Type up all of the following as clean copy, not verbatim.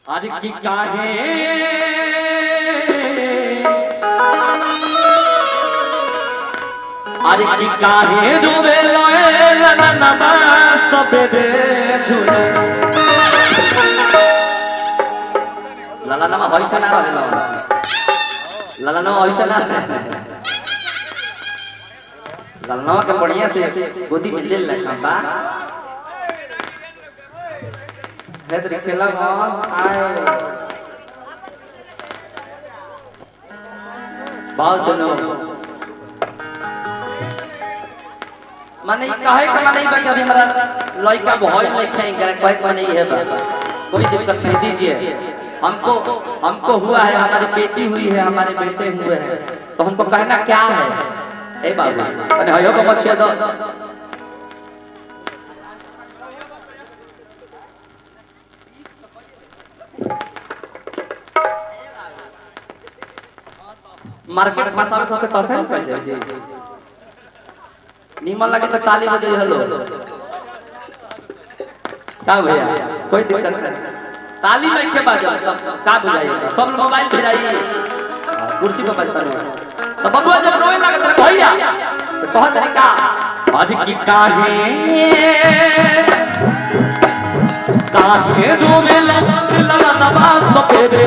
अरे की काहे अरे की काहे रोवे लोए ललनमा सबेरे झुले ललनमा होइसा ना रहे ललनमा होइसा ना ललनमा के बढ़िया से गोदी में ले ले खंबा हेतरी खेला आए बाल सुनो माने कहे के माने बा कि अभी हमारा लड़का भय लिखे करे कहे के माने है बा कोई दिक्कत नहीं दीजिए हमको हुआ है हमारी बेटी हुई है हमारे बेटे हुए हैं तो हमको कहना क्या है ए बाबा माने हयो को मत छे दो मार्केट में सब के तसे कर जाए नीमन लगे तो ताली बजे हेलो का भैया कोई दिक्कत नहीं ताली नहीं के बाजो का बुझाइए सब मोबाइल भेजाइए कुर्सी पे बैठता रहो तो बबुआ जब रोए लगे तो भैया तो कह तरीका आज की काहे रोवे लला नवा सपेरे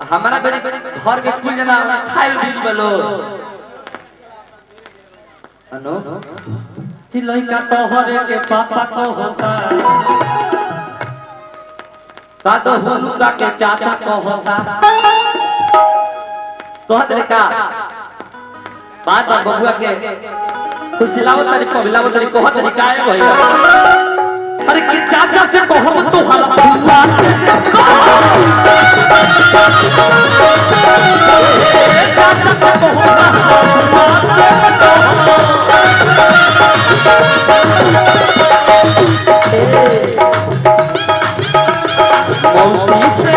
हमारा बेरी घर के कुल जना खाइल दिल बलो अनो कि लइका तोहरे के पापा को होता का तो हुनुका के चाचा को होता तो तरीका बात बबुआ के खुशिलाओ तरीको बिलाओ तरीको हो तरीका है भैया अरे कि चाचा से कहो तो हला हुआ चाचा से कहो मौसी से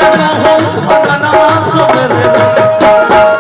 कहो भगना सबरे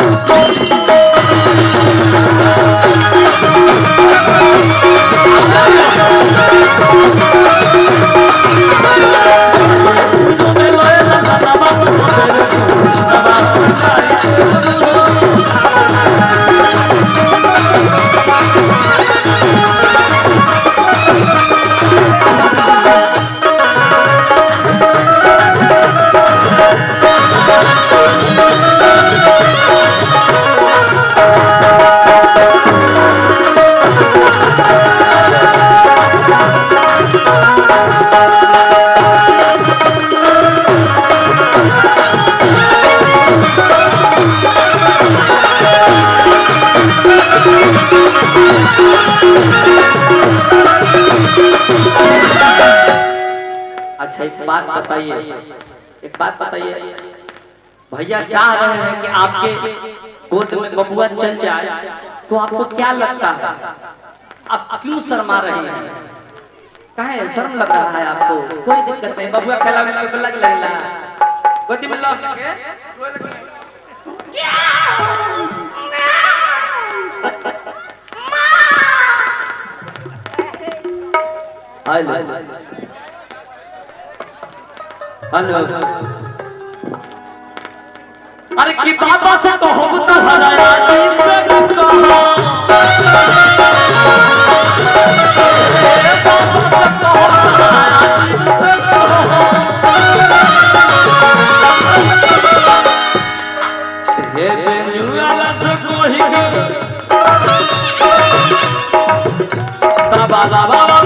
अच्छा एक बात बताइए, एक बात बताइए, भैया चाह रहे हैं कि आपके गोद में बबुआ चल जाए, तो आपको क्या लगता है? आप क्यों शर्मा रहे हैं? काहे शर्म लग रहा है आपको? कोई दिक्कत नहीं, बबुआ खेला में लग लगेला, गोदी में लग के हेलो हेलो, अरे की बाबा से तो हम तो हराया बाबा